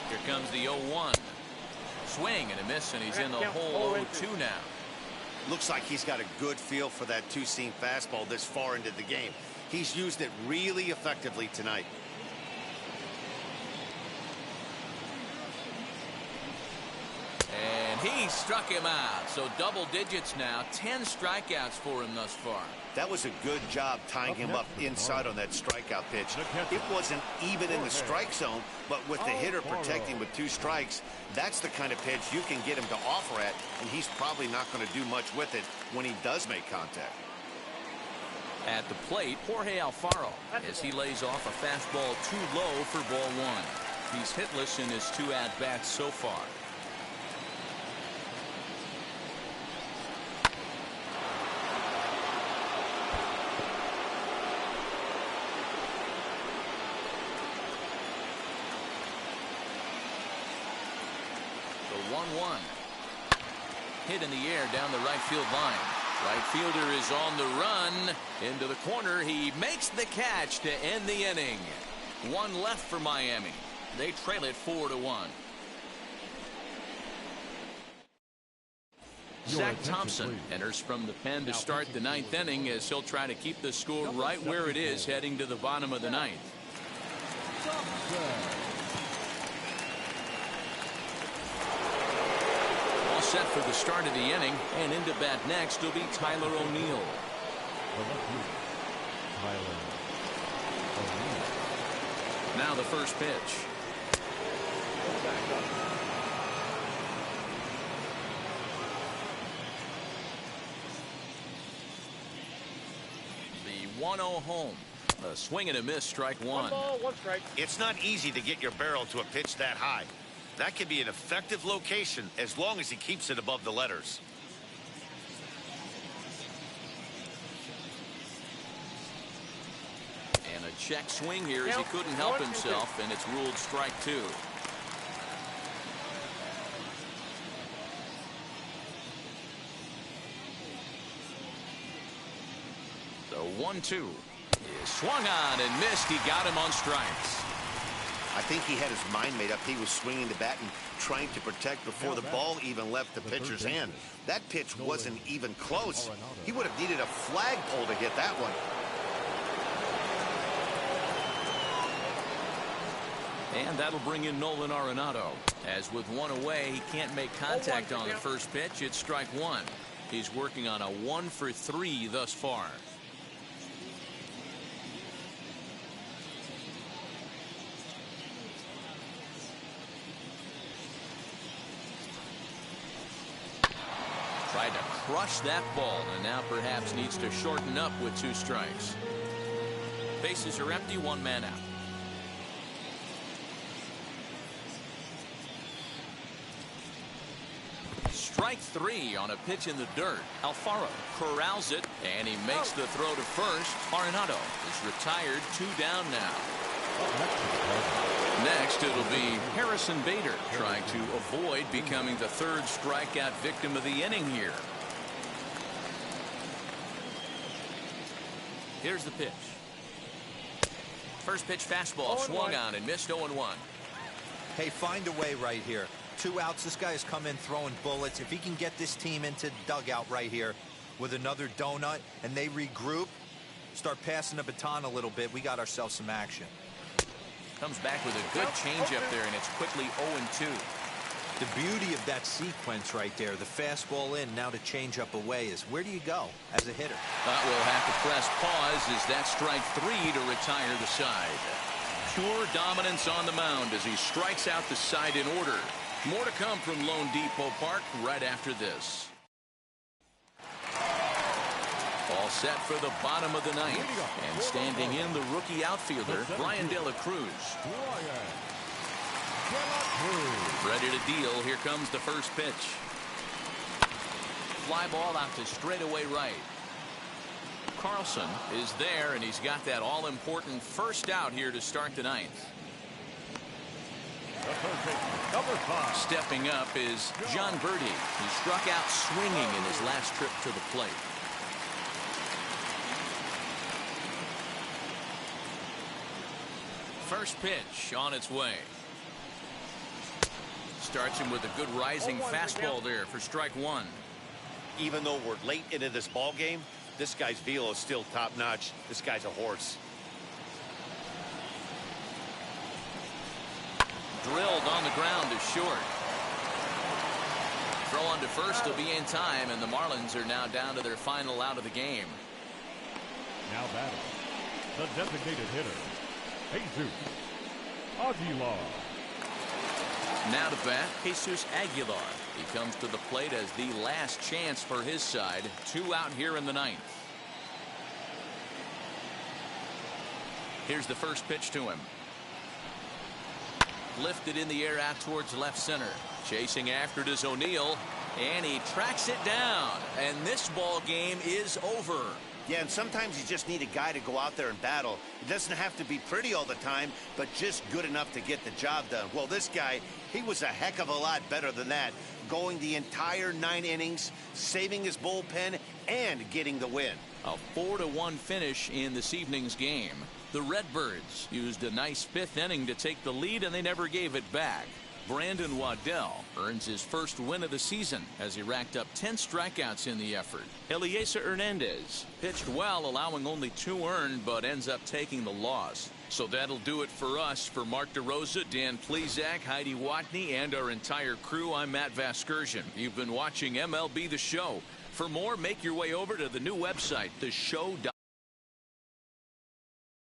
Here comes the 0-1. Swing and a miss, and he's in the hole 0-2 now. Looks like he's got a good feel for that two-seam fastball this far into the game. He's used it really effectively tonight. And he struck him out. So double digits now. 10 strikeouts for him thus far. That was a good job tying him up inside on that strikeout pitch. It wasn't even in the strike zone, but with the hitter protecting with 2 strikes, that's the kind of pitch you can get him to offer at, and he's probably not going to do much with it when he does make contact. At the plate, Jorge Alfaro, as he lays off a fastball too low for ball 1. He's hitless in his 2 at-bats so far. The 1-1. Hit in the air down the right field line. Right fielder is on the run into the corner. He makes the catch to end the inning. One left for Miami. They trail it 4-1. Zach Thompson enters from the pen to start the ninth inning as he'll try to keep the score right where it is heading to the bottom of the ninth. All set for the start of the inning, and into bat next will be Tyler O'Neill. Now the first pitch. The 1-0 home. A swing and a miss, strike one. 1 ball, 1 strike. It's not easy to get your barrel to a pitch that high. That can be an effective location as long as he keeps it above the letters. And a check swing here as he couldn't help himself, and it's ruled strike two. The 1-2 is swung on and missed. He got him on strikes. I think he had his mind made up. He was swinging the bat and trying to protect before the ball even left the pitcher's hand. That pitch wasn't even close. He would have needed a flagpole to hit that one. And that'll bring in Nolan Aronado. As with one away, he can't make contact on the first pitch. It's strike one. He's working on a 1-for-3 thus far. Tried to crush that ball, and now perhaps needs to shorten up with 2 strikes. Bases are empty, 1 man out. Strike 3 on a pitch in the dirt. Alfaro corrals it, and he makes the throw to first. Arenado is retired, 2 down now. Next, it'll be Harrison Bader trying to avoid becoming the 3rd strikeout victim of the inning here. Here's the pitch. First pitch fastball swung on and missed 0-1. Hey, find a way right here. 2 outs. This guy has come in throwing bullets. If he can get this team into the dugout right here with another donut and they regroup, start passing the baton a little bit, we got ourselves some action. Comes back with a good changeup there, and it's quickly 0-2. The beauty of that sequence right there, the fastball in, now the changeup away, is where do you go as a hitter? We'll have to press pause as that strike 3 to retire the side. Pure dominance on the mound as he strikes out the side in order. More to come from Lone Depot Park right after this. All set for the bottom of the ninth. And standing in, the rookie outfielder, Brian De La Cruz. Ready to deal. Here comes the first pitch. Fly ball out to straightaway right. Carlson is there, and he's got that all-important first out here to start the ninth. Number 5. Stepping up is John Birdie. He struck out swinging in his last trip to the plate. First pitch on its way. Starts him with a good rising fastball there for strike 1. Even though we're late into this ball game, this guy's velo is still top-notch. This guy's a horse. Drilled on the ground to short. Throw on to first will be in time, and the Marlins are now down to their final out of the game. Now batting, the designated hitter, Jesus Aguilar. Now to bat, Jesus Aguilar. He comes to the plate as the last chance for his side. 2 out here in the ninth. Here's the first pitch to him. Lifted in the air out towards left center. Chasing after it is O'Neill, and he tracks it down. And this ball game is over. Yeah, and sometimes you just need a guy to go out there and battle. It doesn't have to be pretty all the time, but just good enough to get the job done. Well, this guy, he was a heck of a lot better than that, going the entire 9 innings, saving his bullpen, and getting the win. A 4-1 finish in this evening's game. The Redbirds used a nice 5th inning to take the lead, and they never gave it back. Brandon Waddell earns his first win of the season as he racked up 10 strikeouts in the effort. Eliezer Hernandez pitched well, allowing only 2 earned, but ends up taking the loss. So that'll do it for us. For Mark DeRosa, Dan Plesac, Heidi Watney, and our entire crew, I'm Matt Vasgersian. You've been watching MLB The Show. For more, make your way over to the new website, theshow.com.